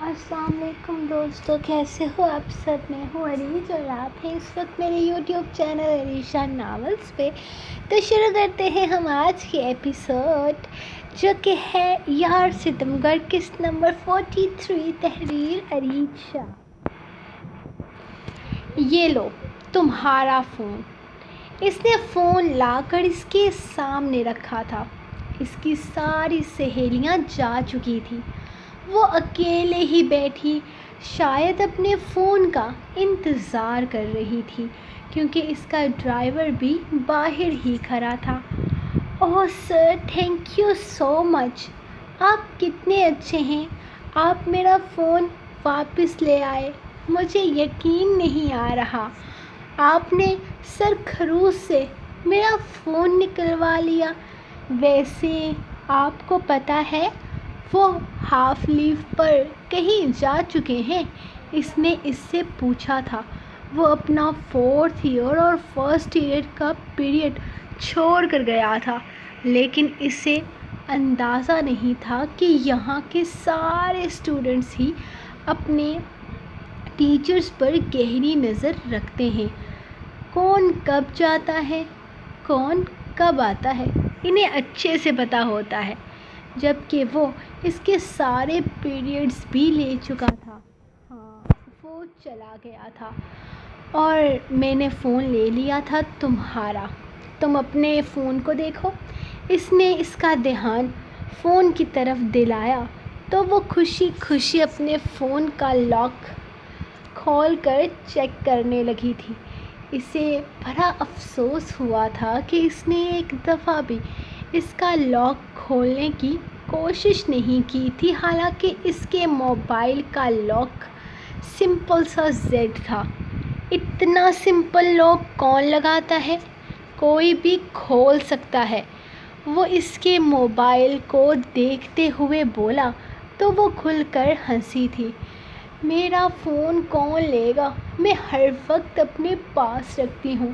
السلام علیکم دوستو، کیسے ہو آپ سب؟ میں ہوں عریش اور آپ ہیں اس وقت میرے یوٹیوب چینل عریشہ ناولز پہ۔ تو شروع کرتے ہیں ہم آج کے ایپیسوڈ، جو کہ ہے یار ستم گر، قسط نمبر 43، تحریر عریشہ۔ یہ لو تمہارا فون۔ اس نے فون لا کر اس کے سامنے رکھا تھا۔ اس کی ساری سہیلیاں جا چکی تھیں، وہ اکیلے ہی بیٹھی شاید اپنے فون کا انتظار کر رہی تھی، کیونکہ اس کا ڈرائیور بھی باہر ہی کھڑا تھا۔ اوہ سر، تھینک یو سو مچ، آپ کتنے اچھے ہیں، آپ میرا فون واپس لے آئے، مجھے یقین نہیں آ رہا، آپ نے سر خروش سے میرا فون نکلوا لیا۔ ویسے آپ کو پتہ ہے وہ ہاف لیو پر کہیں جا چکے ہیں؟ اس نے اس سے پوچھا تھا۔ وہ اپنا 4th ایئر اور 1st ایئر کا پیریڈ چھوڑ کر گیا تھا، لیکن اسے اندازہ نہیں تھا کہ یہاں کے سارے اسٹوڈنٹس ہی اپنے ٹیچرز پر گہری نظر رکھتے ہیں۔ کون کب جاتا ہے، کون کب آتا ہے، انہیں اچھے سے پتہ ہوتا ہے، جبکہ وہ اس کے سارے پیریڈز بھی لے چکا تھا۔ ہاں، وہ چلا گیا تھا اور میں نے فون لے لیا تھا تمہارا۔ تم اپنے فون کو دیکھو۔ اس نے اس کا دھیان فون کی طرف دلایا تو وہ خوشی خوشی اپنے فون کا لاک کھول کر چیک کرنے لگی تھی۔ اسے بڑا افسوس ہوا تھا کہ اس نے ایک دفعہ بھی اس کا لاک کھولنے کی کوشش نہیں کی تھی، حالانکہ اس کے موبائل کا لاک سمپل سا زیڈ تھا۔ اتنا سمپل لاک کون لگاتا ہے، کوئی بھی کھول سکتا ہے۔ وہ اس کے موبائل کو دیکھتے ہوئے بولا تو وہ کھل کر ہنسی تھی۔ میرا فون کون لے گا، میں ہر وقت اپنے پاس رکھتی ہوں،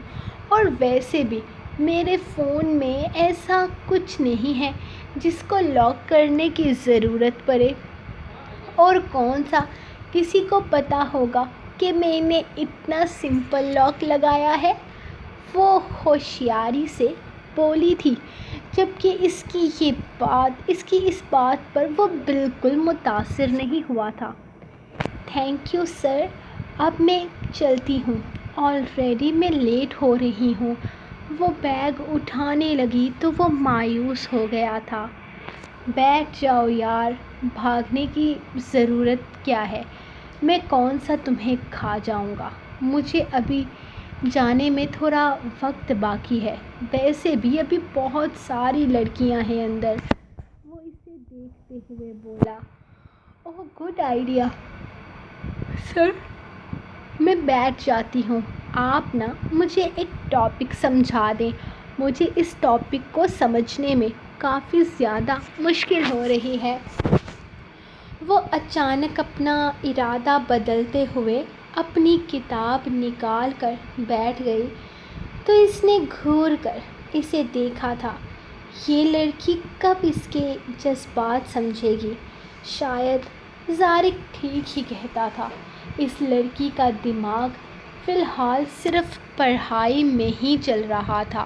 اور ویسے بھی میرے فون میں ایسا کچھ نہیں ہے جس کو لاک کرنے کی ضرورت پڑے، اور کون سا کسی کو پتہ ہوگا کہ میں نے اتنا سمپل لاک لگایا ہے، وہ ہوشیاری سے بولی تھی، جبکہ اس کی اس بات پر وہ بالکل متاثر نہیں ہوا تھا۔ تھینک یو سر، اب میں چلتی ہوں، آلریڈی میں لیٹ ہو رہی ہوں۔ وہ بیگ اٹھانے لگی تو وہ مایوس ہو گیا تھا۔ بیٹھ جاؤ یار، بھاگنے کی ضرورت کیا ہے، میں کون سا تمہیں کھا جاؤں گا، مجھے ابھی جانے میں تھوڑا وقت باقی ہے، ویسے بھی ابھی بہت ساری لڑکیاں ہیں اندر۔ وہ اسے دیکھتے ہوئے بولا۔ اوہ گڈ آئیڈیا سر، میں بیٹھ جاتی ہوں، آپ نا مجھے ایک ٹاپک سمجھا دیں، مجھے اس ٹاپک کو سمجھنے میں کافی زیادہ مشکل ہو رہی ہے۔ وہ اچانک اپنا ارادہ بدلتے ہوئے اپنی کتاب نکال کر بیٹھ گئی تو اس نے گھور کر اسے دیکھا تھا۔ یہ لڑکی کب اس کے جذبات سمجھے گی؟ شاید زارق ٹھیک ہی کہتا تھا، اس لڑکی کا دماغ فی الحال صرف پڑھائی میں ہی چل رہا تھا،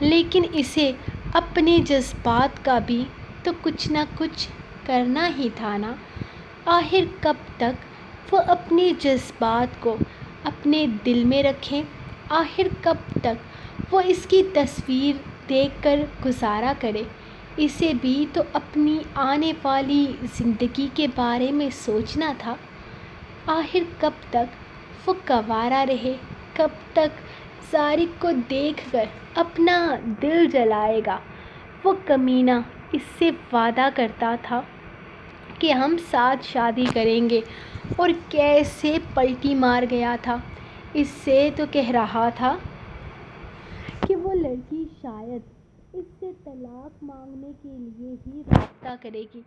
لیکن اسے اپنے جذبات کا بھی تو کچھ نہ کچھ کرنا ہی تھا نا۔ آخر کب تک وہ اپنے جذبات کو اپنے دل میں رکھے، آخر کب تک وہ اس کی تصویر دیکھ کر گزارا کرے؟ اسے بھی تو اپنی آنے والی زندگی کے بارے میں سوچنا تھا۔ آخر کب تک وہ گنوارا رہے، کب تک زارق کو دیکھ کر اپنا دل جلائے گا؟ وہ کمینہ اس سے وعدہ کرتا تھا کہ ہم ساتھ شادی کریں گے، اور کیسے پلٹی مار گیا تھا۔ اس سے تو کہہ رہا تھا کہ وہ لڑکی شاید اس سے طلاق مانگنے کے لیے ہی رابطہ کرے گی،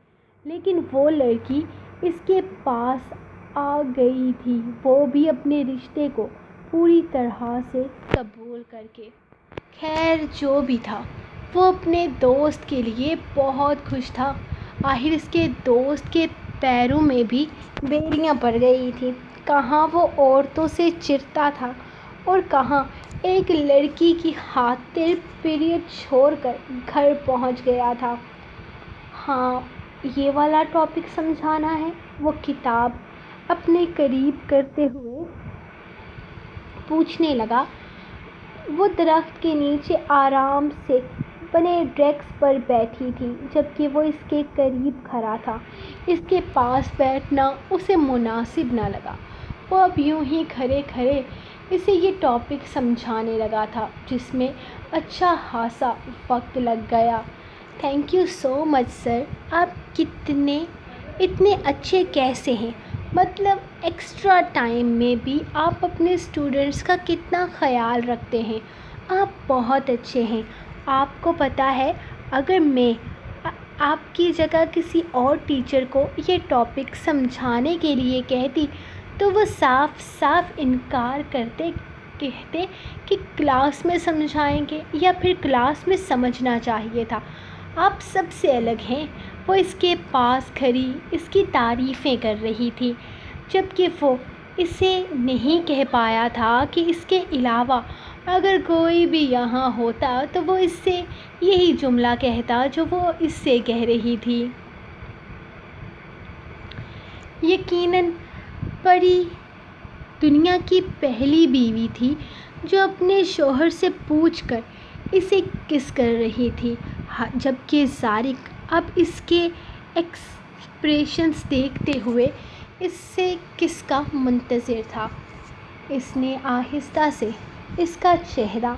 لیکن وہ لڑکی اس کے پاس آ گئی تھی، وہ بھی اپنے رشتے کو پوری طرح سے قبول کر کے۔ خیر جو بھی تھا، وہ اپنے دوست کے لیے بہت خوش تھا۔ آخر اس کے دوست کے پیروں میں بھی بیڑیاں پڑ گئی تھیں۔ کہاں وہ عورتوں سے چرتا تھا اور کہاں ایک لڑکی کی خاطر پیریڈ چھوڑ کر گھر پہنچ گیا تھا۔ ہاں، یہ والا ٹاپک سمجھانا ہے، وہ کتاب اپنے قریب کرتے ہوئے پوچھنے لگا۔ وہ درخت کے نیچے آرام سے بنے ڈیسک پر بیٹھی تھی جبکہ وہ اس کے قریب کھڑا تھا۔ اس کے پاس بیٹھنا اسے مناسب نہ لگا۔ وہ اب یوں ہی کھڑے کھڑے اسے یہ ٹاپک سمجھانے لگا تھا جس میں اچھا خاصا وقت لگ گیا۔ تھینک یو سو مچ سر، آپ اتنے اچھے کیسے ہیں؟ مطلب ایکسٹرا ٹائم میں بھی آپ اپنے اسٹوڈنٹس کا کتنا خیال رکھتے ہیں۔ آپ بہت اچھے ہیں۔ آپ کو پتہ ہے، اگر میں آپ کی جگہ کسی اور ٹیچر کو یہ ٹاپک سمجھانے کے لیے کہتی تو وہ صاف صاف انکار کرتے، کہتے کہ کلاس میں سمجھائیں گے یا پھر کلاس میں سمجھنا چاہیے تھا۔ آپ سب سے الگ ہیں۔ وہ اس کے پاس کھڑی اس کی تعریفیں کر رہی تھی جبکہ وہ اسے نہیں کہہ پایا تھا کہ اس کے علاوہ اگر کوئی بھی یہاں ہوتا تو وہ اس سے یہی جملہ کہتا جو وہ اس سے کہہ رہی تھی۔ یقیناً پری دنیا کی پہلی بیوی تھی جو اپنے شوہر سے پوچھ کر اسے کس کر رہی تھی، جبکہ زارق اب اس کے ایکسپریشنز دیکھتے ہوئے اس سے کس کا منتظر تھا۔ اس نے آہستہ سے اس کا چہرہ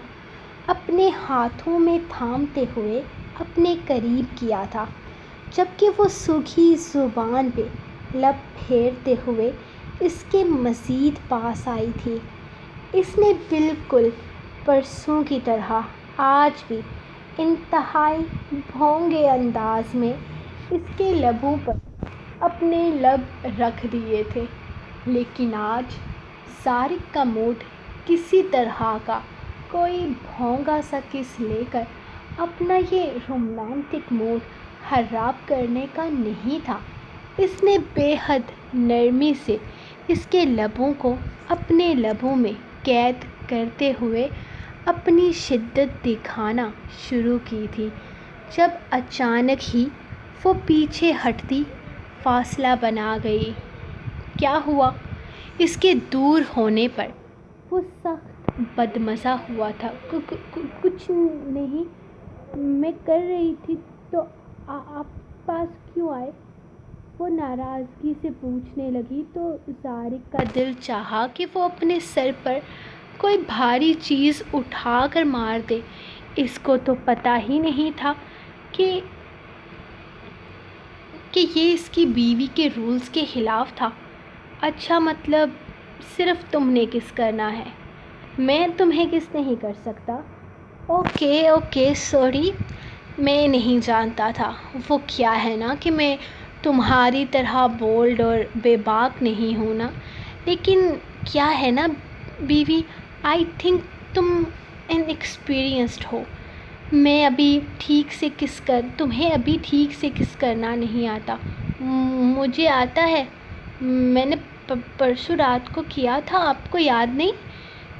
اپنے ہاتھوں میں تھامتے ہوئے اپنے قریب کیا تھا جبکہ وہ سوکھی زبان پہ لب پھیرتے ہوئے اس کے مزید پاس آئی تھی۔ اس نے بالکل پرسوں کی طرح آج بھی انتہائی بھونگے انداز میں اس کے لبوں پر اپنے لب رکھ دیے تھے، لیکن آج زارق کا موڈ کسی طرح کا کوئی بھونگا سا کس لے کر اپنا یہ رومانٹک موڈ خراب کرنے کا نہیں تھا۔ اس نے بے حد نرمی سے اس کے لبوں کو اپنے لبوں میں قید کرتے ہوئے اپنی شدت دکھانا شروع کی تھی جب اچانک ہی وہ پیچھے ہٹتی فاصلہ بنا گئی۔ کیا ہوا؟ اس کے دور ہونے پر وہ سخت بدمزہ ہوا تھا۔ کچھ نہیں، میں کر رہی تھی تو آپ پاس کیوں آئے؟ وہ ناراضگی سے پوچھنے لگی تو زارق کا دل چاہا کہ وہ اپنے سر پر کوئی بھاری چیز اٹھا کر مار دے۔ اس کو تو پتہ ہی نہیں تھا کہ یہ اس کی بیوی کے رولز کے خلاف تھا۔ اچھا، مطلب صرف تم نے کس کرنا ہے، میں تمہیں کس نہیں کر سکتا؟ اوکے سوری، میں نہیں جانتا تھا۔ وہ کیا ہے نا کہ میں تمہاری طرح بولڈ اور بے باک نہیں ہوں نا، لیکن کیا ہے نا بیوی، آئی تھنک تم ان ایکسپیرینسڈ ہو۔ تمہیں ابھی ٹھیک سے کس کرنا نہیں آتا۔ مجھے آتا ہے، میں نے پرسوں رات کو کیا تھا، آپ کو یاد نہیں؟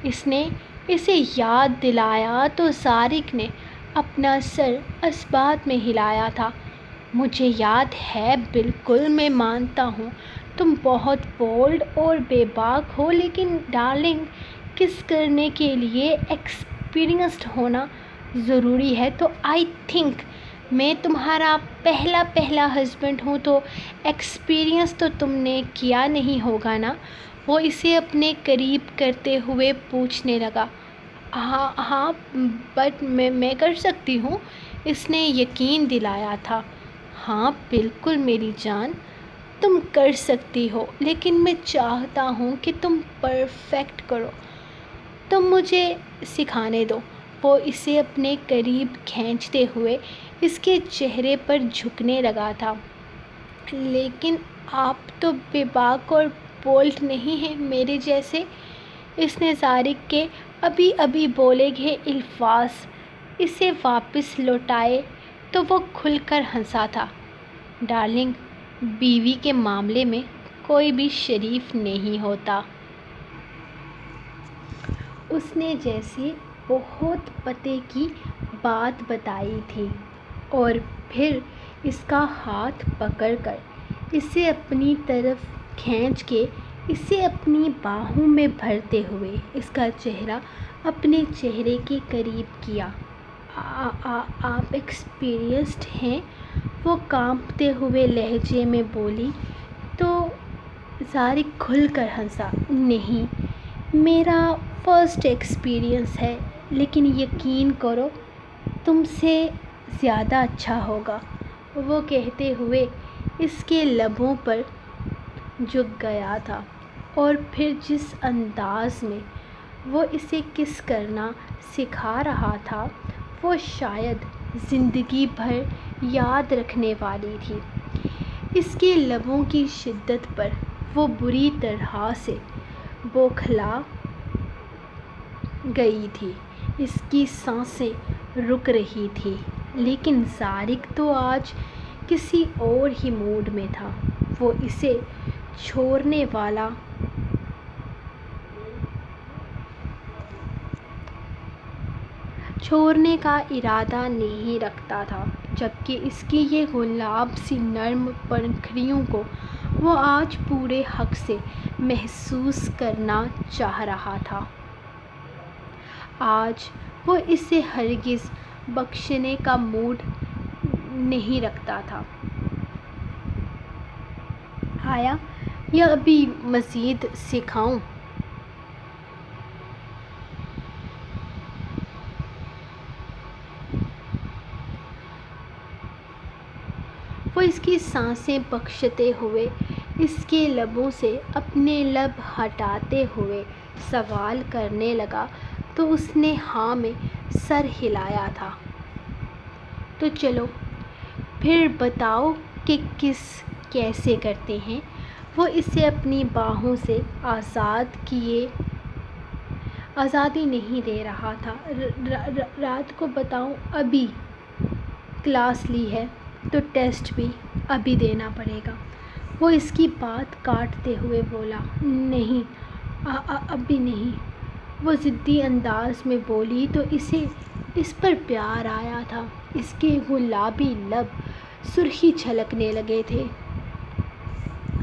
اس نے اسے یاد دلایا تو زارق نے اپنا سر اثبات میں ہلایا تھا۔ مجھے یاد ہے، بالکل، میں مانتا ہوں تم بہت بولڈ اور بے باک ہو، لیکن ڈارلنگ، کس کرنے کے لیے ایکسپیرینسڈ ہونا ضروری ہے۔ تو آئی تھنک میں تمہارا پہلا ہسبینڈ ہوں تو ایکسپیرینس تو تم نے کیا نہیں ہوگا نا؟ وہ اسے اپنے قریب کرتے ہوئے پوچھنے لگا۔ ہاں بٹ میں کر سکتی ہوں، اس نے یقین دلایا تھا۔ ہاں بالکل میری جان، تم کر سکتی ہو، لیکن میں چاہتا ہوں کہ تم پرفیکٹ کرو۔ تم مجھے سکھانے دو۔ وہ اسے اپنے قریب کھینچتے ہوئے اس کے چہرے پر جھکنے لگا تھا۔ لیکن آپ تو بے باک اور بولڈ نہیں ہیں میرے جیسے۔ اس نے زارق کے ابھی بولے گئے الفاظ اسے واپس لوٹائے تو وہ کھل کر ہنسا تھا۔ ڈارلنگ، بیوی کے معاملے میں کوئی بھی شریف نہیں ہوتا۔ اس نے جیسے بہت پتے کی بات بتائی تھی اور پھر اس کا ہاتھ پکڑ کر اسے اپنی طرف کھینچ کے اسے اپنی باہوں میں بھرتے ہوئے اس کا چہرہ اپنے چہرے کے قریب کیا۔ آپ ایکسپیرینسڈ ہیں؟ وہ کانپتے ہوئے لہجے میں بولی تو زارق کھل کر ہنسا۔ نہیں، میرا فرسٹ ایکسپیرینس ہے، لیکن یقین کرو تم سے زیادہ اچھا ہوگا، وہ کہتے ہوئے اس کے لبوں پر جھک گیا تھا اور پھر جس انداز میں وہ اسے کس کرنا سکھا رہا تھا وہ شاید زندگی بھر یاد رکھنے والی تھی۔ اس کے لبوں کی شدت پر وہ بری طرح سے بوکھلا گئی تھی، اس کی سانسیں رک رہی تھیں، لیکن زارق تو آج کسی اور ہی موڈ میں تھا۔ وہ اسے چھوڑنے کا ارادہ نہیں رکھتا تھا، جبکہ اس کی یہ گلاب سی نرم پنکھڑیوں کو وہ آج پورے حق سے محسوس کرنا چاہ رہا تھا۔ آج وہ اسے ہرگز بخشنے کا موڈ نہیں رکھتا تھا۔ آیا یا ابھی مزید سکھاؤں؟ وہ اس کی سانسیں بخشتے ہوئے اس کے لبوں سے اپنے لب ہٹاتے ہوئے سوال کرنے لگا تو اس نے ہاں میں سر ہلایا تھا۔ تو چلو پھر بتاؤ کہ کیسے کرتے ہیں؟ وہ اسے اپنی باہوں سے آزادی نہیں دے رہا تھا۔ رات کو بتاؤں؟ ابھی کلاس لی ہے تو ٹیسٹ بھی ابھی دینا پڑے گا۔ وہ اس کی بات کاٹتے ہوئے بولا۔ نہیں، ابھی نہیں، وہ ضدی انداز میں بولی تو اسے اس پر پیار آیا تھا۔ اس کے گلابی لب سرخی چھلکنے لگے تھے۔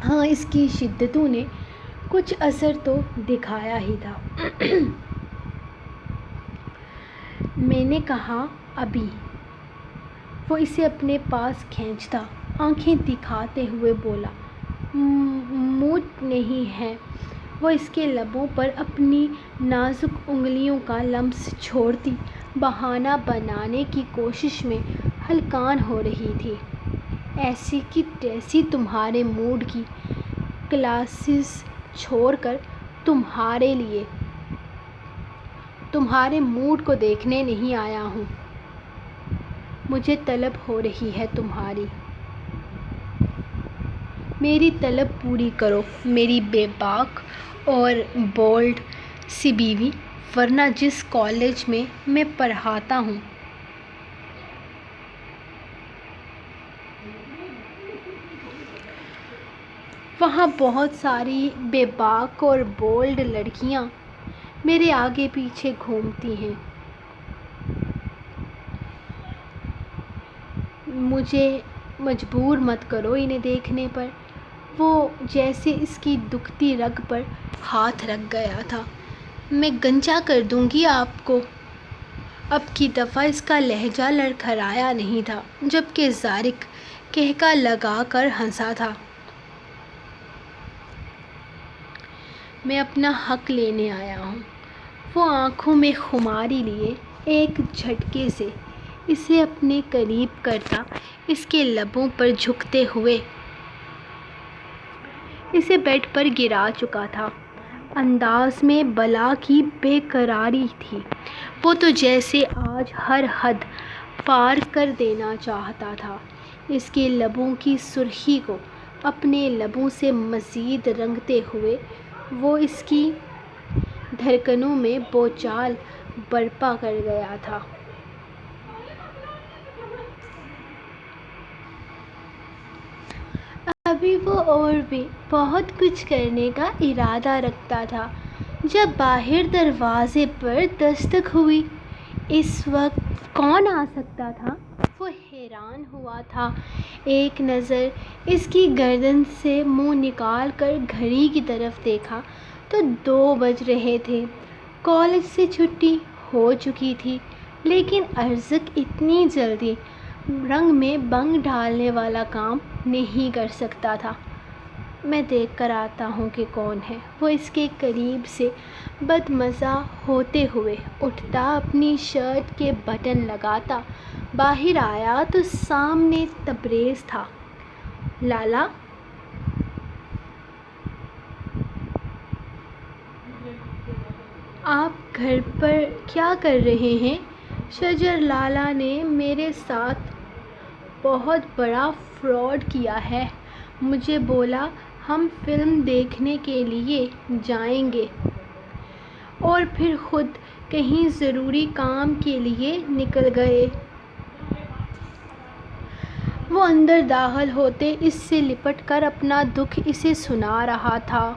ہاں، اس کی شدتوں نے کچھ اثر تو دکھایا ہی تھا۔ میں نے کہا ابھی۔ وہ اسے اپنے پاس کھینچتا آنکھیں دکھاتے ہوئے بولا۔ موڈ نہیں ہے۔ وہ اس کے لبوں پر اپنی نازک انگلیوں کا لمس چھوڑتی بہانہ بنانے کی کوشش میں ہلکان ہو رہی تھی۔ ایسی کی تیسی تمہارے موڈ کی کلاسز چھوڑ کر تمہارے موڈ کو دیکھنے نہیں آیا ہوں۔ مجھے طلب ہو رہی ہے تمہاری۔ میری طلب پوری کرو میری بے باک اور بولڈ سی بیوی، ورنہ جس کالج میں میں پڑھاتا ہوں وہاں بہت ساری بے باک اور بولڈ لڑکیاں میرے آگے پیچھے گھومتی ہیں۔ مجھے مجبور مت کرو انہیں دیکھنے پر۔ وہ جیسے اس کی دکھتی رگ پر ہاتھ رکھ گیا تھا۔ میں گنجا کر دوں گی آپ کو۔ اب کی دفعہ اس کا لہجہ لڑکھڑایا نہیں تھا، جبکہ زارق قہقہ لگا کر ہنسا تھا۔ میں اپنا حق لینے آیا ہوں۔ وہ آنکھوں میں خماری لیے ایک جھٹکے سے اسے اپنے قریب کرتا اس کے لبوں پر جھکتے ہوئے اسے بیڈ پر گرا چکا تھا۔ انداز میں بلا کی بے قراری تھی۔ وہ تو جیسے آج ہر حد پار کر دینا چاہتا تھا۔ اس کے لبوں کی سرخی کو اپنے لبوں سے مزید رنگتے ہوئے وہ اس کی دھڑکنوں میں بھوچال برپا کر گیا تھا۔ اب ابھی وہ اور بھی بہت کچھ کرنے کا ارادہ رکھتا تھا جب باہر دروازے پر دستک ہوئی۔ اس وقت کون آ سکتا تھا؟ وہ حیران ہوا تھا۔ ایک نظر اس کی گردن سے منہ نکال کر گھڑی کی طرف دیکھا تو 2 بج رہے تھے۔ کالج سے چھٹی ہو چکی تھی، لیکن ارزق اتنی جلدی رنگ میں بنگ ڈالنے والا کام نہیں کر سکتا تھا۔ میں دیکھ کر آتا ہوں کہ کون ہے، وہ اس کے قریب سے بدمزہ ہوتے ہوئے اٹھتا، اپنی شرٹ کے بٹن لگاتا باہر آیا تو سامنے تبریز تھا۔ لالا، آپ گھر پر کیا کر رہے ہیں؟ شجر لالا نے میرے ساتھ بہت بڑا فراڈ کیا ہے۔ مجھے بولا ہم فلم دیکھنے کے لیے جائیں گے اور پھر خود کہیں ضروری کام کے لیے نکل گئے۔ وہ اندر داخل ہوتے اس سے لپٹ کر اپنا دکھ اسے سنا رہا تھا،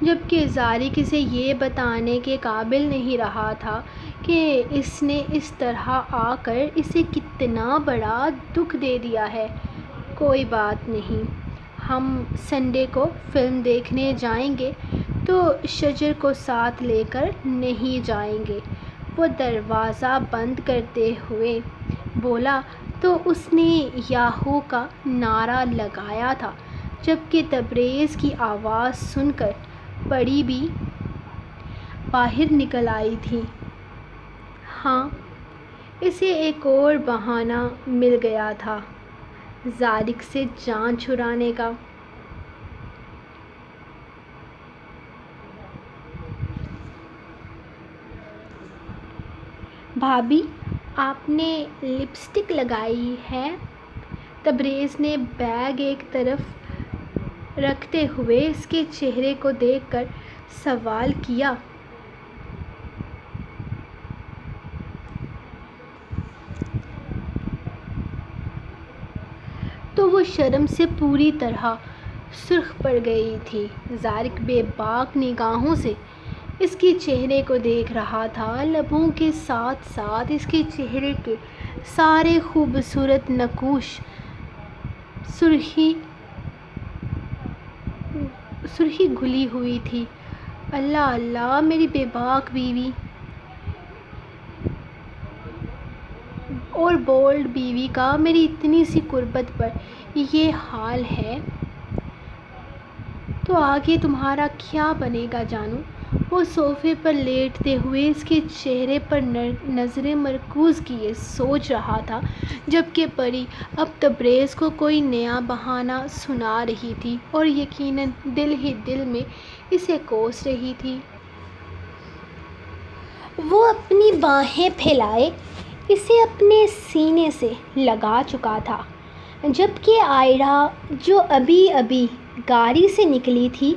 جبکہ زارق اسے یہ بتانے کے قابل نہیں رہا تھا کہ اس نے اس طرح آ کر اسے کتنا بڑا دکھ دے دیا ہے۔ کوئی بات نہیں، ہم سنڈے کو فلم دیکھنے جائیں گے تو شجر کو ساتھ لے کر نہیں جائیں گے، وہ دروازہ بند کرتے ہوئے بولا تو اس نے یاہو کا نعرہ لگایا تھا، جبکہ تبریز کی آواز سن کر پری بھی باہر نکل آئی تھی۔ ہاں، اسے ایک اور بہانہ مل گیا تھا زارق سے جان چھڑانے کا۔ بھابھی، آپ نے لپسٹک لگائی ہے؟ تبریز نے بیگ ایک طرف رکھتے ہوئے اس کے چہرے کو دیکھ کر سوال کیا۔ تو وہ شرم سے پوری طرح سرخ پڑ گئی تھی۔ زارق بے باک نگاہوں سے اس کے چہرے کو دیکھ رہا تھا، لبوں کے ساتھ ساتھ اس کے چہرے کے سارے خوبصورت نقوش سرخی گھلی ہوئی تھی۔ اللہ اللہ، میری بے باک بیوی اور بولڈ بیوی کا میری اتنی سی قربت پر یہ حال ہے تو آگے تمہارا کیا بنے گا جانو؟ وہ صوفے پر لیٹتے ہوئے اس کے چہرے پر نظریں مرکوز کیے سوچ رہا تھا، جبکہ پری اب تبریز کو کوئی نیا بہانہ سنا رہی تھی اور یقیناً دل ہی دل میں اسے کوس رہی تھی۔ وہ اپنی باہیں پھیلائے اسے اپنے سینے سے لگا چکا تھا، جبکہ آئرہ جو ابھی ابھی گاڑی سے نکلی تھی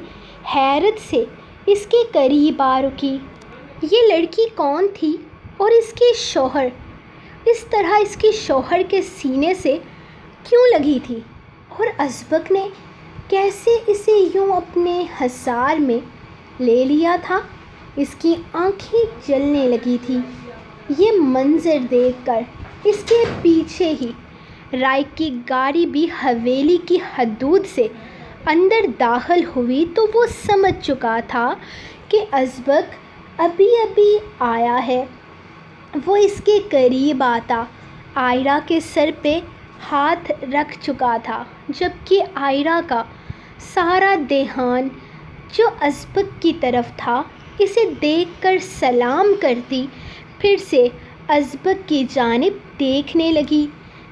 حیرت سے اس کے قریب آ رکی۔ یہ لڑکی کون تھی اور اس کے شوہر اس طرح اس کے شوہر کے سینے سے کیوں لگی تھی؟ اور ازبک نے کیسے اسے یوں اپنے حصار میں لے لیا تھا؟ اس کی آنکھیں جلنے لگی تھی یہ منظر دیکھ کر۔ اس کے پیچھے ہی رائق کی گاڑی بھی حویلی کی حدود سے اندر داخل ہوئی تو وہ سمجھ چکا تھا کہ ازبک ابھی ابھی آیا ہے۔ وہ اس کے قریب آتا آئرہ کے سر پہ ہاتھ رکھ چکا تھا، جبکہ آئرہ کا سارا دھیان جو ازبک کی طرف تھا، اسے دیکھ کر سلام کرتی پھر سے ازبک کی جانب دیکھنے لگی،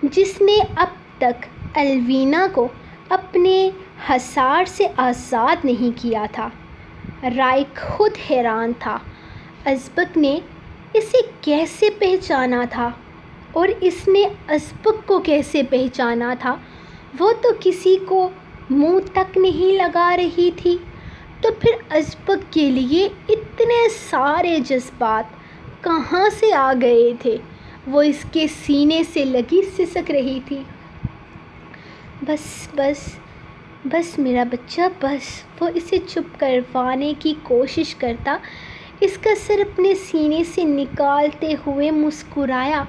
جس نے اب تک الوینا کو اپنے حصار سے آزاد نہیں کیا تھا۔ رائق خود حیران تھا ازبک نے اسے کیسے پہچانا تھا اور اس نے ازبک کو کیسے پہچانا تھا۔ وہ تو کسی کو منہ تک نہیں لگا رہی تھی، تو پھر ازبک کے لیے اتنے سارے جذبات کہاں سے آ گئے تھے؟ وہ اس کے سینے سے لگی سسک رہی تھی۔ بس بس بس میرا بچہ بس۔ وہ اسے چپ کروانے کی کوشش کرتا، اس کا سر اپنے سینے سے نکالتے ہوئے مسکرایا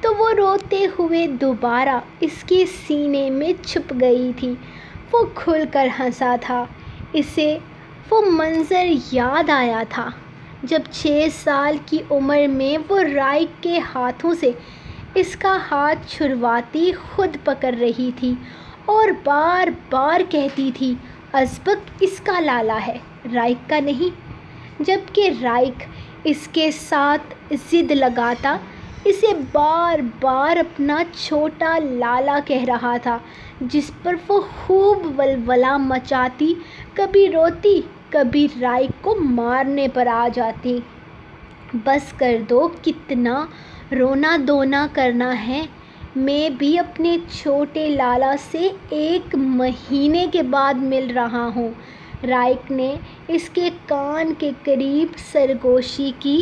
تو وہ روتے ہوئے دوبارہ اس کے سینے میں چھپ گئی تھی۔ وہ کھل کر ہنسا تھا۔ اسے وہ منظر یاد آیا تھا جب 6 سال کی عمر میں وہ رائک کے ہاتھوں سے اس کا ہاتھ چھڑواتی خود پکڑ رہی تھی اور بار بار کہتی تھی، ازبک اس کا لالا ہے، رائک کا نہیں۔ جبکہ رائک اس کے ساتھ ضد لگاتا، اسے بار بار اپنا چھوٹا لالا کہہ رہا تھا، جس پر وہ خوب ولولہ مچاتی، کبھی روتی، کبھی رائک کو مارنے پر آ جاتی۔ بس کر دو، کتنا رونا دھونا کرنا ہے۔ میں بھی اپنے چھوٹے لالا سے 1 مہینے کے بعد مل رہا ہوں۔ رائک نے اس کے کان کے قریب سرگوشی کی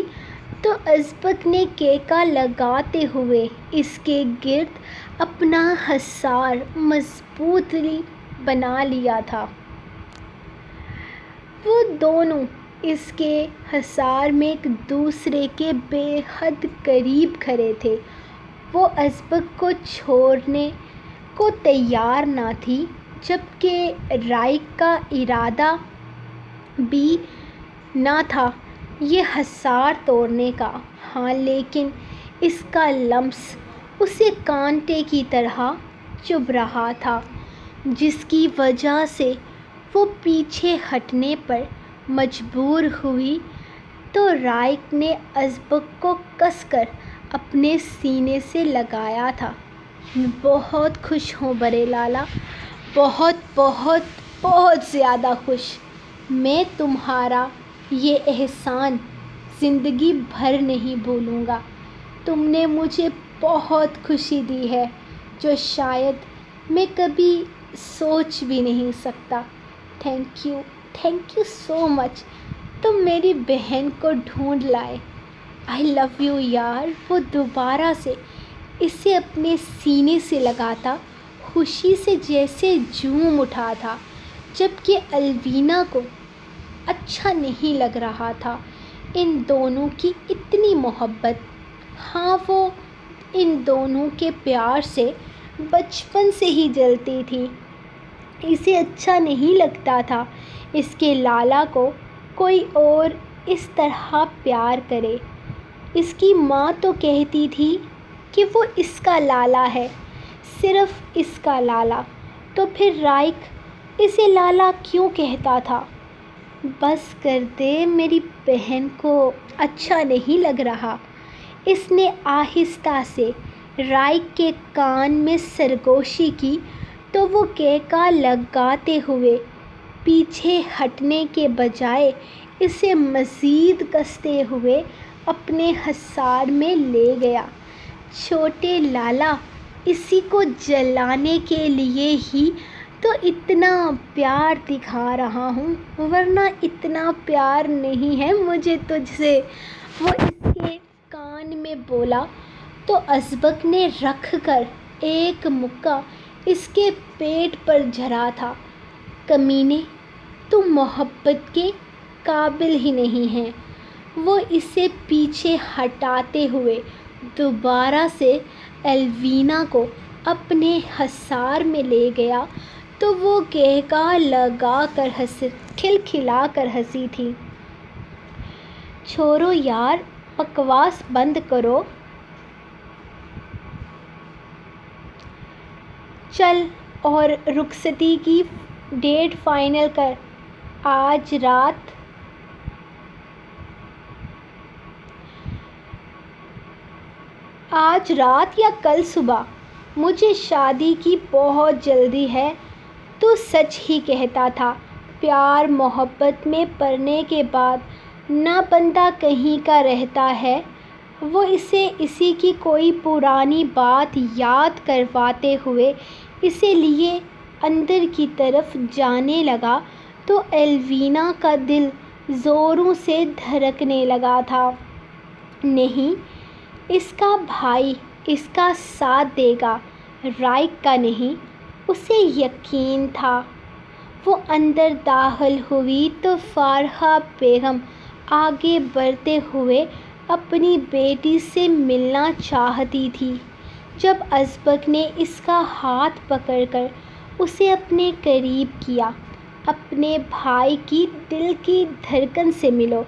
تو ازبک نے کیکا لگاتے ہوئے اس کے گرد اپنا حصار مضبوطی بنا لیا تھا۔ وہ دونوں اس کے حصار میں ایک دوسرے کے بے حد قریب کھڑے تھے۔ وہ ازبک کو چھوڑنے کو تیار نہ تھی، جبکہ رائک کا ارادہ بھی نہ تھا یہ حصار توڑنے کا۔ ہاں، لیکن اس کا لمس اسے کانٹے کی طرح چبھ رہا تھا، جس کی وجہ سے وہ پیچھے ہٹنے پر مجبور ہوئی تو رائک نے ازبک کو کس کر اپنے سینے سے لگایا تھا۔ میں بہت خوش ہوں بڑے لالا، بہت بہت بہت زیادہ خوش۔ میں تمہارا یہ احسان زندگی بھر نہیں بھولوں گا۔ تم نے مجھے بہت خوشی دی ہے جو شاید میں کبھی سوچ بھی نہیں سکتا۔ تھینک یو سو مچ۔ تم میری بہن کو ڈھونڈ لائے۔ آئی لو یو یار۔ وہ دوبارہ سے اسے اپنے سینے سے لگاتا، خوشی سے جیسے جھوم اٹھا تھا، جبکہ الوینا کو اچھا نہیں لگ رہا تھا ان دونوں کی اتنی محبت۔ ہاں، وہ ان دونوں کے پیار سے بچپن سے ہی جلتی تھی۔ اسے اچھا نہیں لگتا تھا اس کے لالا کو کوئی اور اس طرح پیار کرے۔ اس کی ماں تو کہتی تھی کہ وہ اس کا لالا ہے، صرف اس کا لالا، تو پھر رائک اسے لالا کیوں کہتا تھا؟ بس کر دے، میری بہن کو اچھا نہیں لگ رہا۔ اس نے آہستہ سے رائک کے کان میں سرگوشی کی تو وہ کیکا لگاتے ہوئے پیچھے ہٹنے کے بجائے اسے مزید کستے ہوئے اپنے حصار میں لے گیا۔ چھوٹے لالا، اسی کو جلانے کے لیے ہی تو اتنا پیار دکھا رہا ہوں، ورنہ اتنا پیار نہیں ہے مجھے تجھ سے، وہ اس کے کان میں بولا تو ازبک نے رکھ کر ایک مکہ اس کے پیٹ پر جھڑا تھا۔ کمینے، تم محبت کے قابل ہی نہیں ہے۔ وہ اسے پیچھے ہٹاتے ہوئے دوبارہ سے الوینا کو اپنے حصار میں لے گیا تو وہ کہکا لگا کر کھلکھلا کر ہنسی تھی۔ چھوڑو یار، بکواس بند کرو۔ چل اور رخصتی کی ڈیٹ فائنل کر۔ آج رات یا کل صبح۔ مجھے شادی کی بہت جلدی ہے۔ تو سچ ہی کہتا تھا، پیار محبت میں پڑنے کے بعد نہ بندہ کہیں کا رہتا ہے۔ وہ اسے اسی کی کوئی پرانی بات یاد کرواتے ہوئے اسے لیے اندر کی طرف جانے لگا تو الوینا کا دل زوروں سے دھڑکنے لگا تھا۔ نہیں، اس کا بھائی اس کا ساتھ دے گا، رائک کا نہیں۔ اسے یقین تھا۔ وہ اندر داخل ہوئی تو فارحہ بیگم آگے بڑھتے ہوئے اپنی بیٹی سے ملنا چاہتی تھی۔ جب ازبک نے اس کا ہاتھ پکڑ کر اسے اپنے قریب کیا، اپنے بھائی کی دل کی دھڑکن سے ملو۔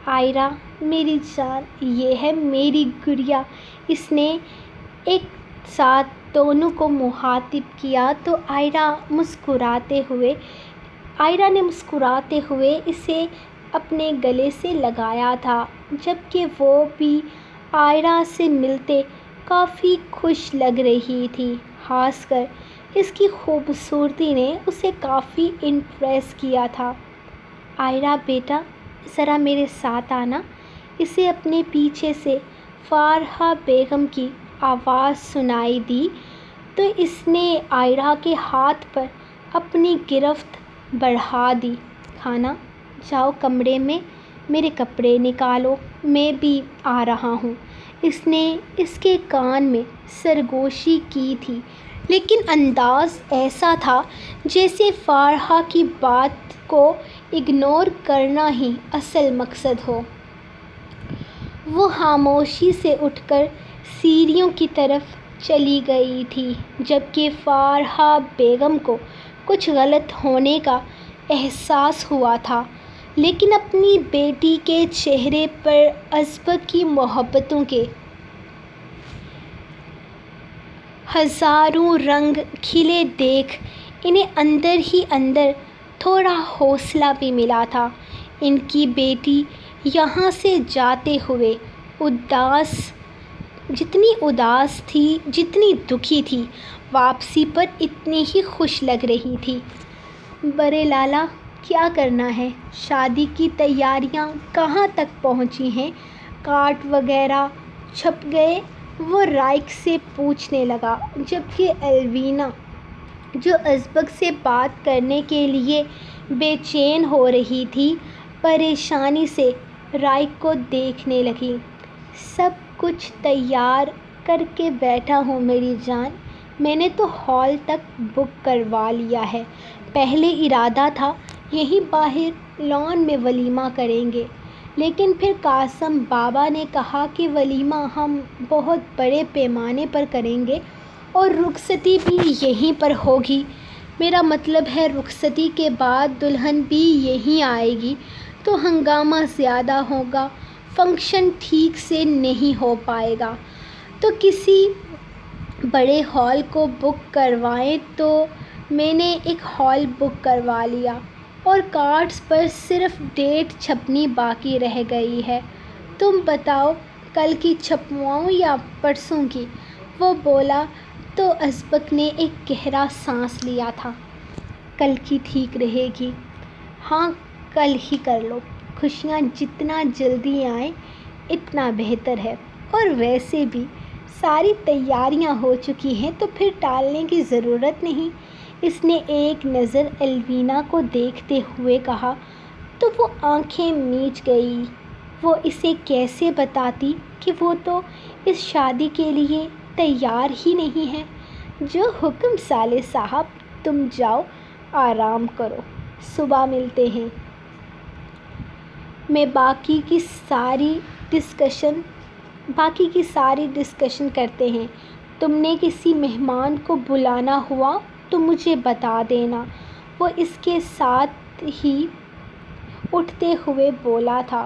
آئرہ میری جان، یہ ہے میری گڑیا۔ اس نے ایک ساتھ دونوں کو مخاطب کیا تو آئرہ نے مسکراتے ہوئے اسے اپنے گلے سے لگایا تھا، جبکہ وہ بھی آئرہ سے ملتے کافی خوش لگ رہی تھی۔ خاص کر اس کی خوبصورتی نے اسے کافی امپریس کیا تھا۔ آئرہ بیٹا، ذرا میرے ساتھ آنا۔ اسے اپنے پیچھے سے فارحہ بیگم کی آواز سنائی دی تو اس نے آئرہ کے ہاتھ پر اپنی گرفت بڑھا دی۔ کھانا، جاؤ کمرے میں میرے کپڑے نکالو، میں بھی آ رہا ہوں۔ اس نے اس کے کان میں سرگوشی کی تھی، لیکن انداز ایسا تھا جیسے فارحہ کی بات کو اگنور کرنا ہی اصل مقصد ہو۔ وہ خاموشی سے اٹھ کر سیڑھیوں کی طرف چلی گئی تھی، جبکہ فارحہ بیگم کو کچھ غلط ہونے کا احساس ہوا تھا، لیکن اپنی بیٹی کے چہرے پر ازبک کی محبتوں کے ہزاروں رنگ کھلے دیکھ انہیں اندر ہی اندر تھوڑا حوصلہ بھی ملا تھا۔ ان کی بیٹی یہاں سے جاتے ہوئے جتنی اداس تھی، جتنی دکھی تھی، واپسی پر اتنی ہی خوش لگ رہی تھی۔ برے لالا، کیا کرنا ہے؟ شادی کی تیاریاں کہاں تک پہنچی ہیں؟ کارڈ وغیرہ چھپ گئے؟ وہ رائق سے پوچھنے لگا، جبکہ الوینا، جو ازبک سے بات کرنے کے لیے بے چین ہو رہی تھی، پریشانی سے رائق کو دیکھنے لگی۔ سب کچھ تیار کر کے بیٹھا ہوں میری جان، میں نے تو ہال تک بک کروا لیا ہے۔ پہلے ارادہ تھا یہیں باہر لان میں ولیمہ کریں گے، لیکن پھر قاسم بابا نے کہا کہ ولیمہ ہم بہت بڑے پیمانے پر کریں گے اور رخصتی بھی یہیں پر ہوگی۔ میرا مطلب ہے رخصتی کے بعد دلہن بھی یہیں آئے گی تو ہنگامہ زیادہ ہوگا، فنکشن ٹھیک سے نہیں ہو پائے گا، تو کسی بڑے ہال کو بک کروائیں۔ تو میں نے ایک ہال بک کروا لیا اور کارڈز پر صرف ڈیٹ چھپنی باقی رہ گئی ہے۔ تم بتاؤ کل کی چھپواؤں یا پرسوں کی؟ وہ بولا تو ازبک نے ایک گہرا سانس لیا تھا۔ کل کی ٹھیک رہے گی۔ ہاں، کل ہی کر لو۔ خوشیاں جتنا جلدی آئیں اتنا بہتر ہے، اور ویسے بھی ساری تیاریاں ہو چکی ہیں تو پھر ٹالنے کی ضرورت نہیں۔ اس نے ایک نظر الوینا کو دیکھتے ہوئے کہا تو وہ آنکھیں میچ گئی۔ وہ اسے کیسے بتاتی کہ وہ تو اس شادی کے لیے تیار ہی نہیں ہے۔ جو حکم سالے صاحب، تم جاؤ آرام کرو، صبح ملتے ہیں۔ میں باقی کی ساری ڈسکشن کرتے ہیں۔ تم نے کسی مہمان کو بلانا ہوا تو مجھے بتا دینا۔ وہ اس کے ساتھ ہی اٹھتے ہوئے بولا تھا۔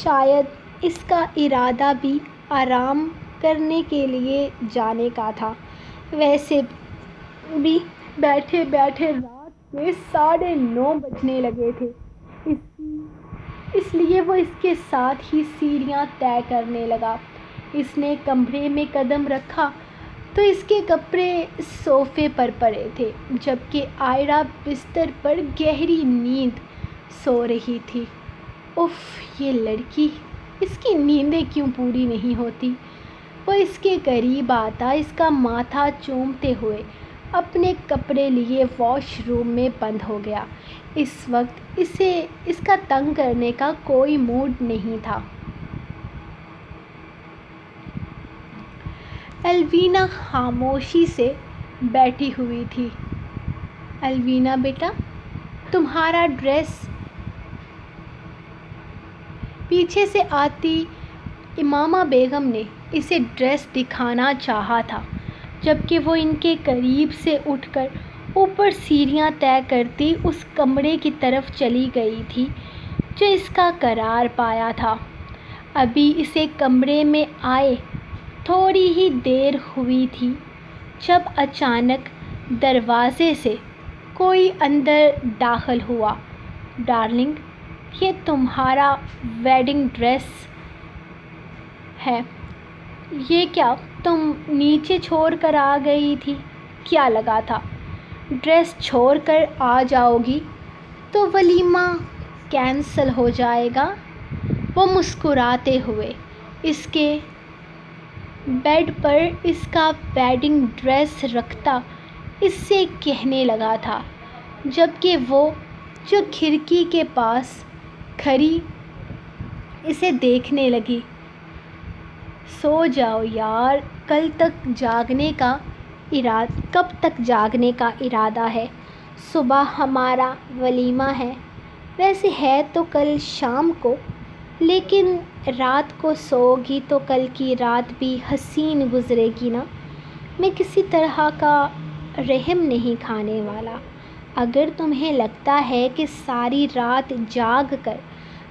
شاید اس کا ارادہ بھی آرام کرنے کے لیے جانے کا تھا۔ ویسے بھی بیٹھے بیٹھے رات کے 9:30 بجنے لگے تھے، اس لیے وہ اس کے ساتھ ہی سیڑھیاں طے کرنے لگا۔ اس نے کمرے میں قدم رکھا تو اس کے کپڑے صوفے پر پڑے تھے، جبکہ آئرہ بستر پر گہری نیند سو رہی تھی۔ اف، یہ لڑکی، اس کی نیندیں کیوں پوری نہیں ہوتی؟ وہ اس کے قریب آتا اس کا ماتھا چومتے ہوئے اپنے کپڑے لیے واش روم میں بند ہو گیا۔ اس وقت اسے اس کا تنگ کرنے کا کوئی موڈ نہیں تھا۔ الوینا خاموشی سے بیٹھی ہوئی تھی۔ الوینا بیٹا، تمہارا ڈریس۔ پیچھے سے آتی امامہ بیگم نے اسے ڈریس دکھانا چاہا تھا، جبکہ وہ ان کے قریب سے اٹھ کر اوپر سیڑھیاں طے کرتی اس کمرے کی طرف چلی گئی تھی جو اس کا قرار پایا تھا۔ ابھی اسے کمرے میں آئے تھوڑی ہی دیر ہوئی تھی جب اچانک دروازے سے کوئی اندر داخل ہوا۔ ڈارلنگ، یہ تمہارا ویڈنگ ڈریس ہے۔ یہ کیا تم نیچے چھوڑ کر آ گئی تھی؟ کیا لگا تھا ڈریس چھوڑ کر آ جاؤ گی تو ولیمہ کینسل ہو جائے گا؟ وہ مسکراتے ہوئے اس کے بیڈ پر اس کا ویڈنگ ڈریس رکھتا اس سے کہنے لگا تھا، جبکہ وہ جو کھڑکی کے پاس کھڑی اسے دیکھنے لگی۔ سو جاؤ یار، کب تک جاگنے کا ارادہ ہے؟ صبح ہمارا ولیمہ ہے۔ ویسے ہے تو کل شام کو، لیکن رات کو سو گی تو کل کی رات بھی حسین گزرے گی نا۔ میں کسی طرح کا رحم نہیں کھانے والا۔ اگر تمہیں لگتا ہے کہ ساری رات جاگ کر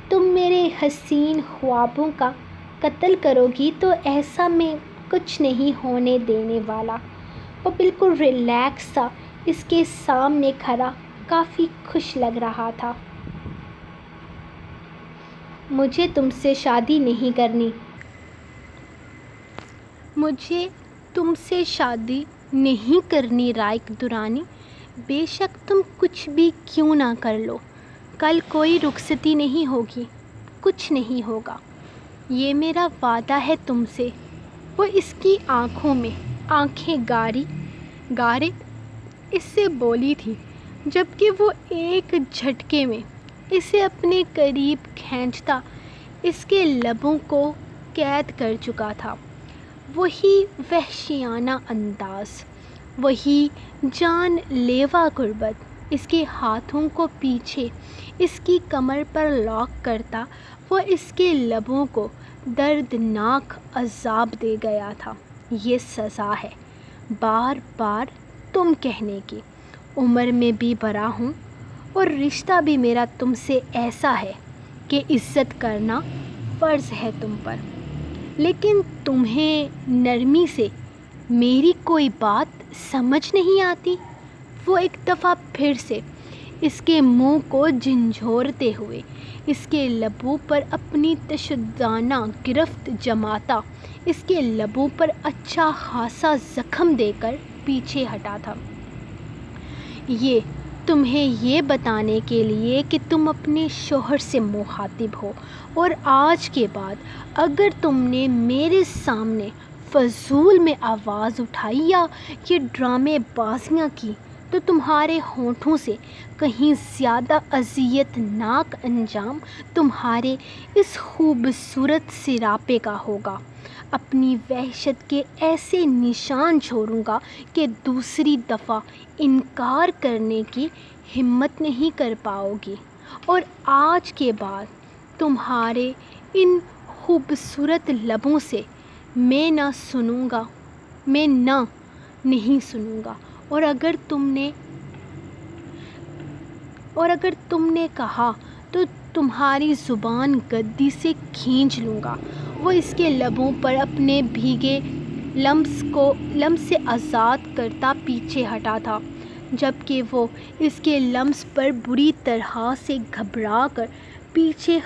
تم میرے حسین خوابوں کا قتل کرو گی تو ایسا میں کچھ نہیں ہونے دینے والا۔ وہ بالکل ریلیکس سا اس کے سامنے کھڑا کافی خوش لگ رہا تھا۔ مجھے تم سے شادی نہیں کرنی۔ مجھے تم سے شادی نہیں کرنی رائق دورانی۔ بے شک تم کچھ بھی کیوں نہ کر لو، کل کوئی رخصتی نہیں ہوگی، کچھ نہیں ہوگا، یہ میرا وعدہ ہے تم سے۔ وہ اس کی آنکھوں میں آنکھیں گارے اس سے بولی تھی، جبکہ وہ ایک جھٹکے میں اسے اپنے قریب کھینچتا اس کے لبوں کو قید کر چکا تھا۔ وہی وحشیانہ انداز، وہی جان لیوا قربت، اس کے ہاتھوں کو پیچھے اس کی کمر پر لاک کرتا وہ اس کے لبوں کو دردناک عذاب دے گیا تھا۔ یہ سزا ہے بار بار تم کہنے کی۔ عمر میں بھی بڑا ہوں اور رشتہ بھی میرا تم سے ایسا ہے کہ عزت کرنا فرض ہے تم پر، لیکن تمہیں نرمی سے میری کوئی بات سمجھ نہیں آتی۔ وہ ایک دفعہ پھر سے اس کے منہ کو جھنجھوڑتے ہوئے اس کے لبوں پر اپنی تشددانہ گرفت جماتا اس کے لبوں پر اچھا خاصا زخم دے کر پیچھے ہٹا تھا۔ یہ تمہیں یہ بتانے کے لیے کہ تم اپنے شوہر سے مخاطب ہو، اور آج کے بعد اگر تم نے میرے سامنے فضول میں آواز اٹھائی یا یہ ڈرامے بازیاں کی تو تمہارے ہونٹوں سے کہیں زیادہ اذیت ناک انجام تمہارے اس خوبصورت سراپے کا ہوگا۔ اپنی وحشت کے ایسے نشان چھوڑوں گا کہ دوسری دفعہ انکار کرنے کی ہمت نہیں کر پاؤ گی، اور آج کے بعد تمہارے ان خوبصورت لبوں سے میں نہیں سنوں گا، اور اگر تم نے کہا تو تمہاری زبان گدی سے کھینچ لوں گا۔ وہ اس کے لبوں پر اپنے بھیگے لمس سے آزاد کرتا پیچھے ہٹا تھا، جبکہ وہ اس کے لمس پر بری طرح سے گھبرا کر پیچھے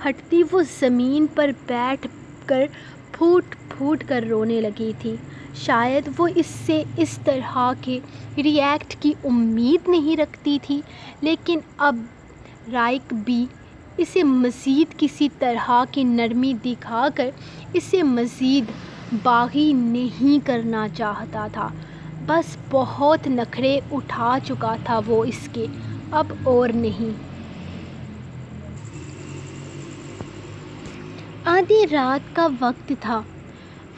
ہٹتی وہ زمین پر بیٹھ کر پھوٹ پھوٹ کر رونے لگی تھی۔ شاید وہ اس سے اس طرح کے ری ایکٹ کی امید نہیں رکھتی تھی، لیکن اب رائق بھی اسے مزید کسی طرح کی نرمی دکھا کر اسے مزید باغی نہیں کرنا چاہتا تھا۔ بس بہت نخرے اٹھا چکا تھا وہ اس کے، اب اور نہیں۔ آدھی رات کا وقت تھا۔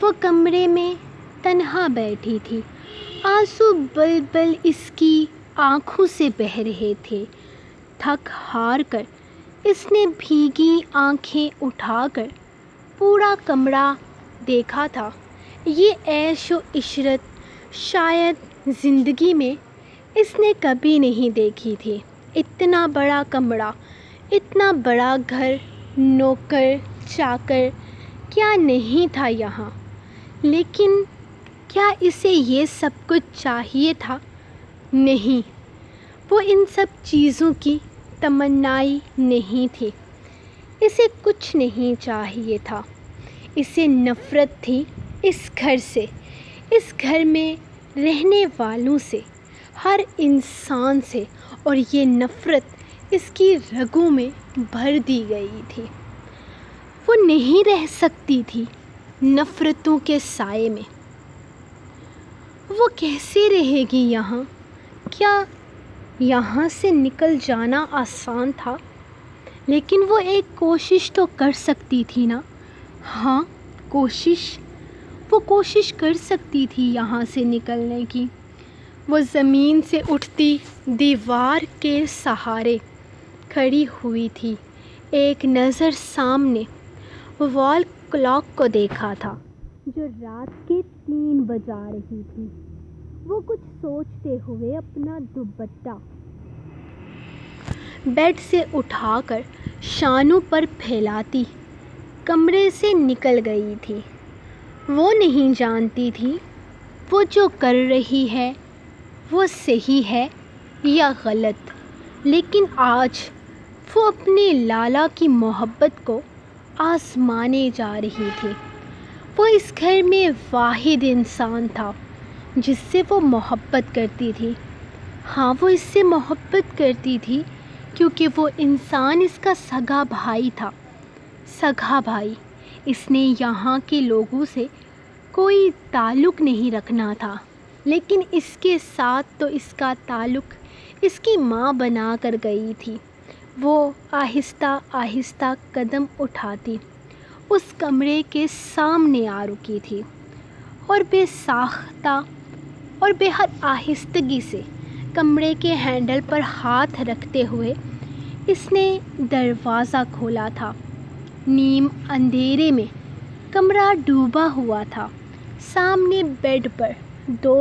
وہ کمرے میں تنہا بیٹھی تھی آنسو بل اس کی آنکھوں سے بہہ رہے تھے۔ تھک ہار کر اس نے بھیگی آنکھیں اٹھا کر پورا کمرہ دیکھا تھا۔ یہ عیش و عشرت شاید زندگی میں اس نے کبھی نہیں دیکھی تھی۔ اتنا بڑا کمرہ، اتنا بڑا گھر، نوکر چاکر، کیا نہیں تھا یہاں؟ لیکن کیا اسے یہ سب کچھ چاہیے تھا؟ نہیں، وہ ان سب چیزوں کی تمنائی نہیں تھی۔ اسے کچھ نہیں چاہیے تھا۔ اسے نفرت تھی اس گھر سے، اس گھر میں رہنے والوں سے، ہر انسان سے، اور یہ نفرت اس کی رگوں میں بھر دی گئی تھی۔ وہ نہیں رہ سکتی تھی نفرتوں کے سائے میں۔ وہ کیسے رہے گی یہاں؟ کیا یہاں سے نکل جانا آسان تھا؟ لیکن وہ ایک کوشش تو کر سکتی تھی نا؟ ہاں، وہ کوشش کر سکتی تھی یہاں سے نکلنے کی۔ وہ زمین سے اٹھتی دیوار کے سہارے کھڑی ہوئی تھی۔ ایک نظر سامنے وال کلاک کو دیکھا تھا جو رات کے 3 بجا رہی تھی۔ وہ کچھ سوچتے ہوئے اپنا دوپٹہ بیڈ سے اٹھا کر شانوں پر پھیلاتی کمرے سے نکل گئی تھی۔ وہ نہیں جانتی تھی وہ جو کر رہی ہے وہ صحیح ہے یا غلط، لیکن آج وہ اپنے لالا کی محبت کو آزمانے جا رہی تھی۔ وہ اس گھر میں واحد انسان تھا جس سے وہ محبت کرتی تھی۔ ہاں، وہ اس سے محبت کرتی تھی کیونکہ وہ انسان اس کا سگا بھائی تھا۔ سگا بھائی۔ اس نے یہاں کے لوگوں سے کوئی تعلق نہیں رکھنا تھا، لیکن اس کے ساتھ تو اس کا تعلق اس کی ماں بنا کر گئی تھی۔ وہ آہستہ آہستہ قدم اٹھاتی اس کمرے کے سامنے آ رکی تھی اور بے ساختہ اور بے حد آہستگی سے کمرے کے ہینڈل پر ہاتھ رکھتے ہوئے اس نے دروازہ کھولا تھا۔ نیم اندھیرے میں کمرہ ڈوبا ہوا تھا۔ سامنے بیڈ پر 2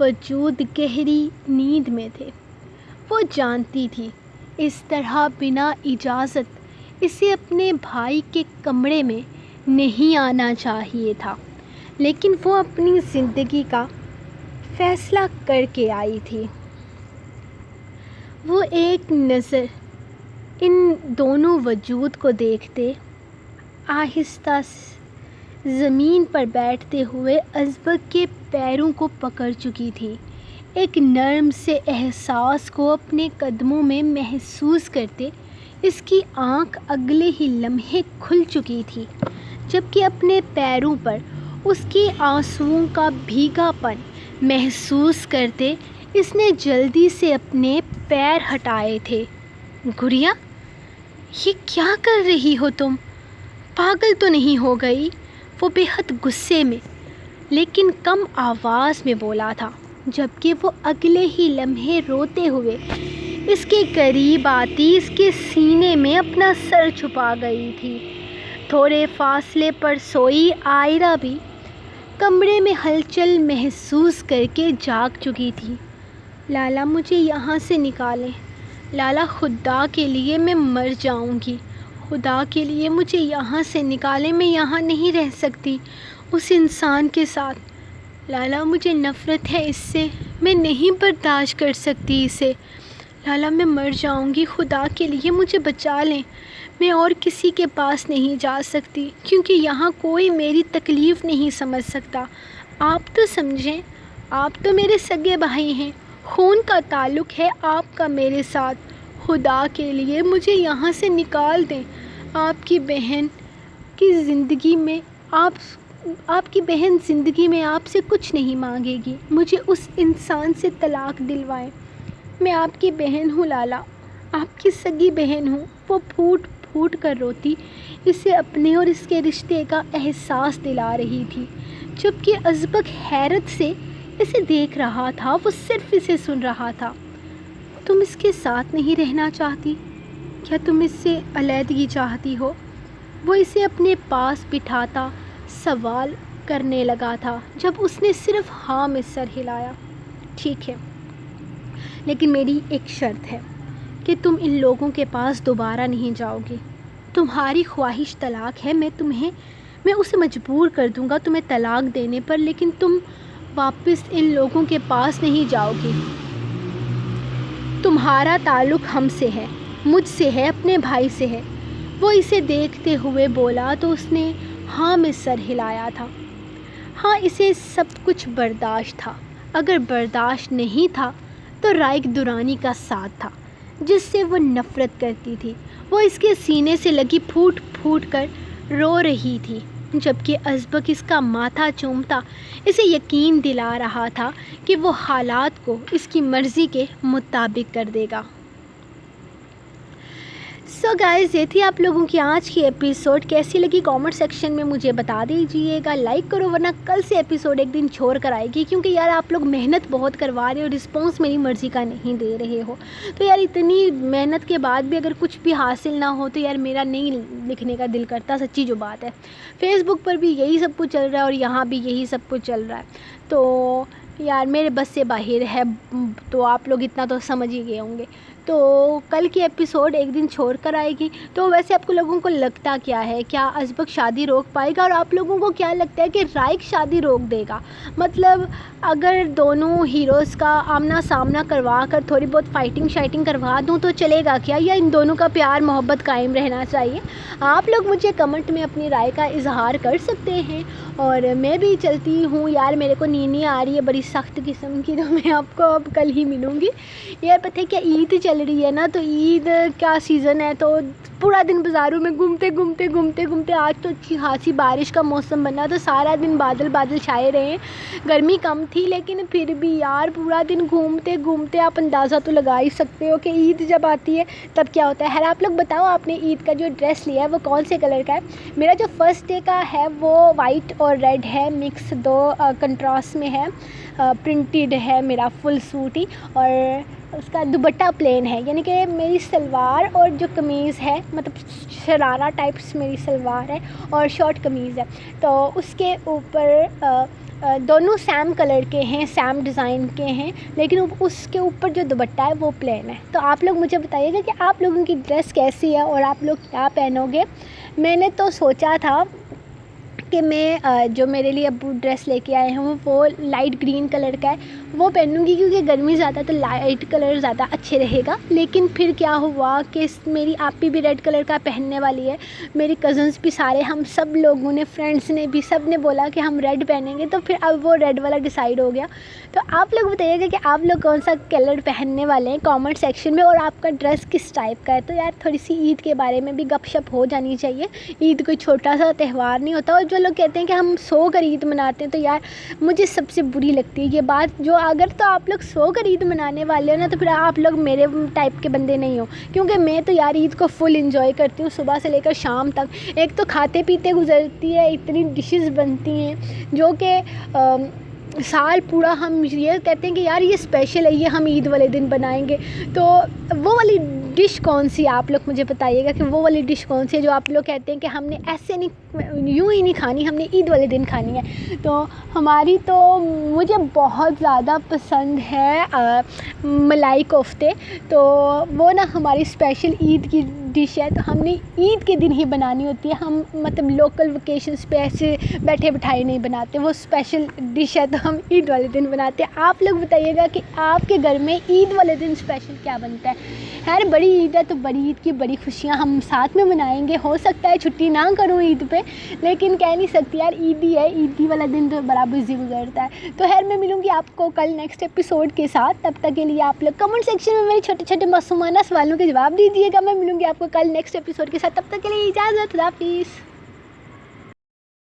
وجود گہری نیند میں تھے۔ وہ جانتی تھی اس طرح بنا اجازت اسے اپنے بھائی کے کمرے میں نہیں آنا چاہیے تھا، لیکن وہ اپنی زندگی کا فیصلہ کر کے آئی تھی۔ وہ ایک نظر ان دونوں وجود کو دیکھتے آہستہ زمین پر بیٹھتے ہوئے ازبک کے پیروں کو پکڑ چکی تھی۔ ایک نرم سے احساس کو اپنے قدموں میں محسوس کرتے اس کی آنکھ اگلے ہی لمحے کھل چکی تھی، جبکہ اپنے پیروں پر اس کے آنسوؤں کا بھیگا پن محسوس کرتے اس نے جلدی سے اپنے پیر ہٹائے تھے۔ گڑیا، یہ کیا کر رہی ہو تم؟ پاگل تو نہیں ہو گئی؟ وہ بے حد غصے میں لیکن کم آواز میں بولا تھا، جبکہ وہ اگلے ہی لمحے روتے ہوئے اس کے قریب آتی اس کے سینے میں اپنا سر چھپا گئی تھی۔ تھوڑے فاصلے پر سوئی آئرہ بھی کمرے میں ہلچل محسوس کر کے جاگ چکی تھی۔ لالا، مجھے یہاں سے نکالیں۔ لالا، خدا کے لیے میں مر جاؤں گی۔ خدا کے لیے مجھے یہاں سے نکالیں، میں یہاں نہیں رہ سکتی اس انسان کے ساتھ۔ لالا، مجھے نفرت ہے اس سے، میں نہیں برداشت کر سکتی اسے۔ لالا، میں مر جاؤں گی، خدا کے لیے مجھے بچا لیں۔ میں اور کسی کے پاس نہیں جا سکتی کیونکہ یہاں کوئی میری تکلیف نہیں سمجھ سکتا۔ آپ تو سمجھیں، آپ تو میرے سگے بھائی ہیں، خون کا تعلق ہے آپ کا میرے ساتھ۔ خدا کے لیے مجھے یہاں سے نکال دیں۔ آپ کی بہن کی زندگی میں آپ کی بہن زندگی میں آپ سے کچھ نہیں مانگے گی۔ مجھے اس انسان سے طلاق دلوائیں۔ میں آپ کی بہن ہوں لالا، آپ کی سگی بہن ہوں۔ وہ پھوٹ پھوٹ کر روتی اسے اپنے اور اس کے رشتے کا احساس دلا رہی تھی، جبکہ ازبک حیرت سے اسے دیکھ رہا تھا، وہ صرف اسے سن رہا تھا۔ تم اس کے ساتھ نہیں رہنا چاہتی؟ کیا تم اس سے علیحدگی چاہتی ہو؟ وہ اسے اپنے پاس بٹھاتا سوال کرنے لگا تھا جب اس نے صرف ہاں میں سر ہلایا۔ ٹھیک ہے، لیکن میری ایک شرط ہے کہ تم ان لوگوں کے پاس دوبارہ نہیں جاؤ گی۔ تمہاری خواہش طلاق ہے، میں اسے مجبور کر دوں گا تمہیں طلاق دینے پر، لیکن تم واپس ان لوگوں کے پاس نہیں جاؤ گی۔ تمہارا تعلق ہم سے ہے، مجھ سے ہے، اپنے بھائی سے ہے۔ وہ اسے دیکھتے ہوئے بولا تو اس نے ہاں میں سر ہلایا تھا۔ ہاں، اسے سب کچھ برداشت تھا۔ اگر برداشت نہیں تھا تو رائق دورانی کا ساتھ تھا جس سے وہ نفرت کرتی تھی۔ وہ اس کے سینے سے لگی پھوٹ پھوٹ کر رو رہی تھی، جبکہ ازبک اس کا ماتھا چومتا اسے یقین دلا رہا تھا کہ وہ حالات کو اس کی مرضی کے مطابق کر دے گا۔ سو گائز، یہ تھی آپ لوگوں کی آج کی ایپیسوڈ۔ کیسی لگی کامنٹ سیکشن میں مجھے بتا دیجیے گا، لائک کرو ورنہ کل سے ایپیسوڈ ایک دن چھوڑ کر آئے گی، کیونکہ یار آپ لوگ محنت بہت کروا رہے ہو، رسپانس میری مرضی کا نہیں دے رہے ہو۔ تو یار اتنی محنت کے بعد بھی اگر کچھ بھی حاصل نہ ہو تو یار میرا نہیں لکھنے کا دل کرتا، سچی جو بات ہے۔ فیس بک پر بھی یہی سب کچھ چل رہا ہے اور یہاں بھی یہی سب کچھ چل رہا ہے، تو یار میرے بس سے باہر ہے، تو آپ لوگ اتنا تو سمجھ ہی گئے ہوں گے۔ تو کل کی ایپیسوڈ ایک دن چھوڑ کر آئے گی۔ تو ویسے آپ کو لوگوں کو لگتا کیا ہے؟ کیا ازبک شادی روک پائے گا؟ اور آپ لوگوں کو کیا لگتا ہے کہ رائق شادی روک دے گا؟ مطلب اگر دونوں ہیروز کا آمنا سامنا کروا کر تھوڑی بہت فائٹنگ کروا دوں تو چلے گا کیا، یا ان دونوں کا پیار محبت قائم رہنا چاہیے؟ آپ لوگ مجھے کمنٹ میں اپنی رائے کا اظہار کر سکتے ہیں، اور میں بھی چلتی ہوں یار، میرے کو نیند آ رہی ہے بڑی سخت قسم کی، تو میں آپ کو اب کل ہی ملوں گی۔ یہ پتہ ہے کیا عید چل رہی ہے نا، تو عید کا سیزن ہے، تو پورا دن بازاروں میں گھومتے آج تو اچھی خاصی بارش کا موسم بنا، تو سارا دن بادل چھائے رہے ہیں۔ گرمی کم تھی لیکن پھر بھی یار پورا دن گھومتے آپ اندازہ تو لگا ہی سکتے ہو کہ عید جب آتی ہے تب کیا ہوتا ہے۔ خیر آپ لوگ بتاؤ، آپ نے عید کا جو ڈریس لیا ہے وہ کون سے کلر کا ہے؟ میرا جو فرسٹ ڈے کا ہے وہ وائٹ اور ریڈ ہے، مکس دو کنٹراسٹ میں ہے، پرنٹڈ ہے میرا فل سوٹ ہی، اور اس کا دوپٹہ پلین ہے، یعنی کہ میری سلوار اور جو قمیض ہے، مطلب شرارہ ٹائپس میری سلوار ہے اور شارٹ قمیض ہے، تو اس کے اوپر دونوں سیم کلر کے ہیں، سیم ڈیزائن کے ہیں، لیکن اس کے اوپر جو دوپٹہ ہے وہ پلین ہے۔ تو آپ لوگ مجھے بتائیے گا کہ آپ لوگوں کی ڈریس کیسی ہے اور آپ لوگ کیا پہنو گے؟ میں نے تو سوچا تھا کہ میں جو میرے لیے ابو ڈریس لے کے آئے ہیں وہ لائٹ گرین کلر کا ہے، وہ پہنوں گی کیونکہ گرمی زیادہ تو لائٹ کلر زیادہ اچھے رہے گا۔ لیکن پھر کیا ہوا کہ میری آپی بھی ریڈ کلر کا پہننے والی ہے، میری کزنس بھی سارے، ہم سب لوگوں نے، فرینڈس نے بھی، سب نے بولا کہ ہم ریڈ پہنیں گے، تو پھر اب وہ ریڈ والا ڈیسائیڈ ہو گیا۔ تو آپ لوگ بتائیے گا کہ آپ لوگ کون سا کلر پہننے والے ہیں کامنٹ سیکشن میں، اور آپ کا ڈریس کس ٹائپ کا ہے۔ تو یار تھوڑی سی عید کے بارے میں بھی گپ شپ ہو جانی چاہیے، عید کوئی چھوٹا سا تہوار نہیں ہوتا، اور جو لوگ کہتے ہیں کہ ہم سو کر عید مناتے ہیں، تو یار مجھے سب سے بری لگتی ہے یہ بات، جو اگر تو آپ لوگ سو کر عید منانے والے ہو نا، تو پھر آپ لوگ میرے ٹائپ کے بندے نہیں ہو، کیونکہ میں تو یار عید کو فل انجوائے کرتی ہوں، صبح سے لے کر شام تک۔ ایک تو کھاتے پیتے گزرتی ہے، اتنی ڈشز بنتی ہیں جو کہ سال پورا ہم یہ کہتے ہیں کہ یار یہ اسپیشل ہے، یہ ہم عید والے دن بنائیں گے۔ تو وہ والی ڈش کون سی آپ لوگ مجھے بتائیے گا کہ وہ والی ڈش کون سی ہے جو آپ لوگ کہتے ہیں کہ ہم نے ایسے نہیں، یوں ہی نہیں کھانی، ہم نے عید والے دن کھانی ہے۔ تو ہماری تو مجھے بہت زیادہ پسند ہے ملائی کوفتے، تو وہ نا ہماری اسپیشل عید کی ڈش ہے، تو ہم نے عید کے دن ہی بنانی ہوتی ہے، ہم مطلب لوکل ویکیشنس پہ ایسے بیٹھے بٹھائے نہیں بناتے، وہ اسپیشل ڈش ہے تو ہم عید والے دن بناتے ہیں۔ آپ لوگ بتائیے گا کہ آپ کے گھر میں عید والے دن اسپیشل کیا بنتا ہے؟ خیر بڑی عید ہے تو بڑی عید کی بڑی خوشیاں ہم ساتھ میں منائیں گے، ہو سکتا ہے چھٹی نہ کروں عید پہ، لیکن کہہ نہیں سکتی یار، عیدی ہے، عیدی والا دن تو بڑا بزی گزرتا ہے۔ تو خیر میں ملوں گی آپ کو کل نیکسٹ ایپیسوڈ کے ساتھ، تب تک کے لیے آپ لوگ کمنٹ سیکشن میں میرے چھوٹے چھوٹے معصومانہ سوالوں کے جواب دیجیے گا۔ میں ملوں گی آپ کو کل نیکسٹ ایپیسوڈ کے ساتھ، تب تک کے لیے اجازت، خدا حافظ۔